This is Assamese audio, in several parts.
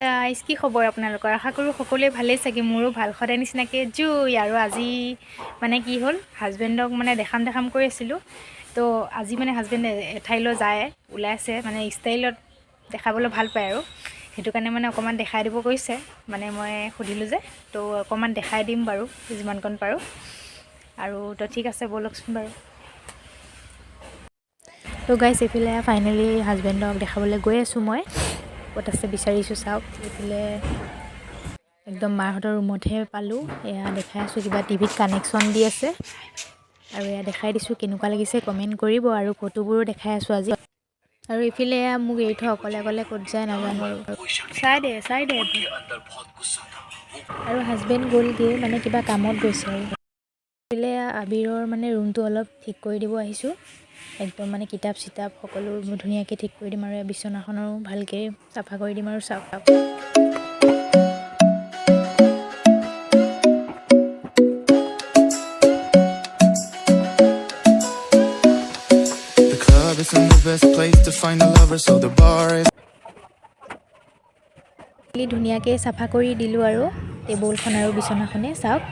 কি খবৰ আপোনালোকৰ? আশা কৰোঁ সকলোৱে ভালেই চাগে, মোৰো ভাল। সদায় নিচিনাকৈ জুই। আৰু আজি মানে কি হ'ল, হাজবেণ্ডক মানে দেখাম কৰি আছিলোঁ। তো আজি মানে হাজবেণ্ড এঠাইলৈ যায়, ওলাইছে, মানে ষ্টাইলত দেখাবলৈ ভাল পায় আৰু সেইটো কাৰণে মানে অকণমান দেখাই দিব কৈছে। মানে মই সুধিলোঁ যে, তো অকণমান দেখাই দিম বাৰু যিমানকণ পাৰোঁ। আৰু তো ঠিক আছে ব'লকচোন বাৰু। তো গাইছ, এইফালে ফাইনেলি হাজবেণ্ডক দেখাবলৈ গৈ আছোঁ মই। ক'ত আছে বিচাৰিছোঁ, চাওক। এইফালে একদম মাহঁতৰ ৰুমতহে পালোঁ। এয়া দেখাই আছোঁ, কিবা টিভিত কানেকশ্যন দি আছে। আৰু এয়া দেখাই দিছোঁ, কেনেকুৱা লাগিছে কমেণ্ট কৰিব। আৰু ফটোবোৰো দেখাই আছোঁ আজি। আৰু ইফালে এয়া মোক এৰি থৈ অকলে ক'ত যায় নাজানো আৰু। চাই দে আৰু হাজবেণ্ড গ'লগৈ, মানে কিবা কামত গৈছে। আৰু ইফালে আবিৰৰ মানে ৰুমটো অলপ ঠিক কৰি দিব আহিছোঁ। একদম মানে কিতাপ চিতাপ সকলো ধুনীয়াকৈ ঠিক কৰি দিম। আৰু বিচনাখনো ভালকৈ চাফা কৰি দিম আৰু চাওক। ধুনীয়াকৈ চাফা কৰি দিলোঁ আৰু টেবুলখন আৰু বিচনাখনে চাওক।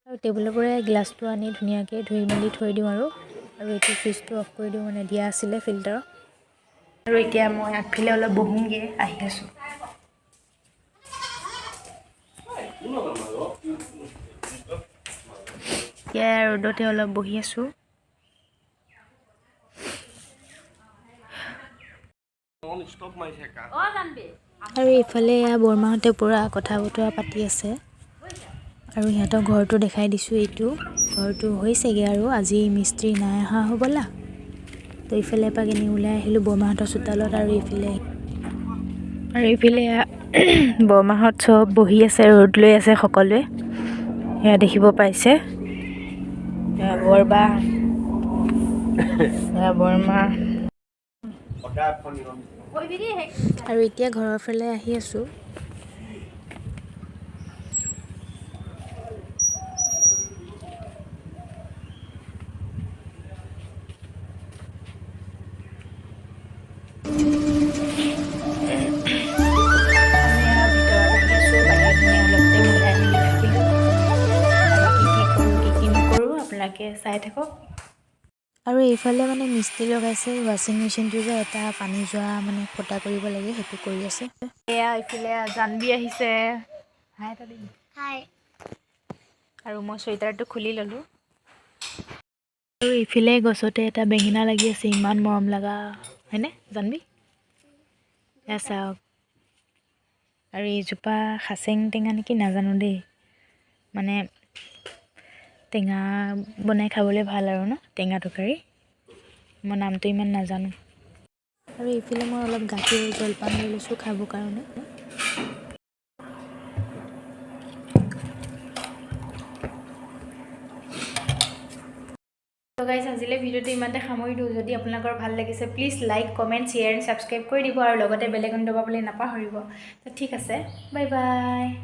আৰু টেবুলৰ পৰাই গ্লাছটো আনি ধুনীয়াকৈ ধুই মেলি থৈ দিওঁ। আৰু এইটো ফ্ৰিজটো অফ কৰি দিওঁ, মানে দিয়া আছিলে ফিল্টাৰত। আৰু এতিয়া মই আগফালে অলপ বহোঁগৈ, আহি আছোঁ। এতিয়া ৰ'দতে অলপ বহি আছোঁ। আৰু এইফালে বৰমাহঁতে পূৰা কথা বতৰা পাতি আছে। আৰু সিহঁতৰ ঘৰটো দেখাই দিছোঁ। এইটো ঘৰটো হৈছেগৈ আৰু আজি মিস্ত্ৰী নাই অহা হ'বলা। তো ইফালে এপাক এনেই ওলাই আহিলোঁ বৰমাহঁতৰ চোতালত। আৰু এইফালে বৰমাহঁত চব বহি আছে, ৰ'দ লৈ আছে সকলোৱে। সেয়া দেখিব পাইছে, বৰবা, বৰমা। আৰু এতিয়া ঘৰৰ ফালে আহি আছোঁ। আপোনালোকে চাই থাকক। আৰু এইফালে মানে মিস্ত্ৰী লগাইছে, ৱাশ্বিং মেচিনটো যে এটা পানী যোৱা মানে ফটা কৰিব লাগে, সেইটো কৰি আছে। এয়া এইফালে জানবী আহিছে। হাই। আৰু মই চুৱেটাৰটো খুলি ল'লোঁ। আৰু এইফালে গছতে এটা বেঙেনা লাগি আছে, ইমান মৰম লগা হয়নে জানবী? এয়া চাওক। আৰু এইজোপা খাচেং টেঙা নেকি নাজানো দেই, মানে টেঙা বনাই খাবলৈ ভাল আৰু ন, টেঙা তৰকাৰী। মই নামটো ইমান নাজানো। আৰু এইফালে মই অলপ গাখীৰ জলপান লৈ লৈছোঁ খাবৰ কাৰণে। তো গাইজ, আজিলৈ ভিডিঅ'টো ইমানতে সামৰি দিওঁ। যদি আপোনালোকৰ ভাল লাগিছে please like, comment, share, subscribe কৰি দিব। আৰু লগতে বেল আইকন দবাবলৈ নাপাহৰিব। তো ঠিক আছে, বাই বাই।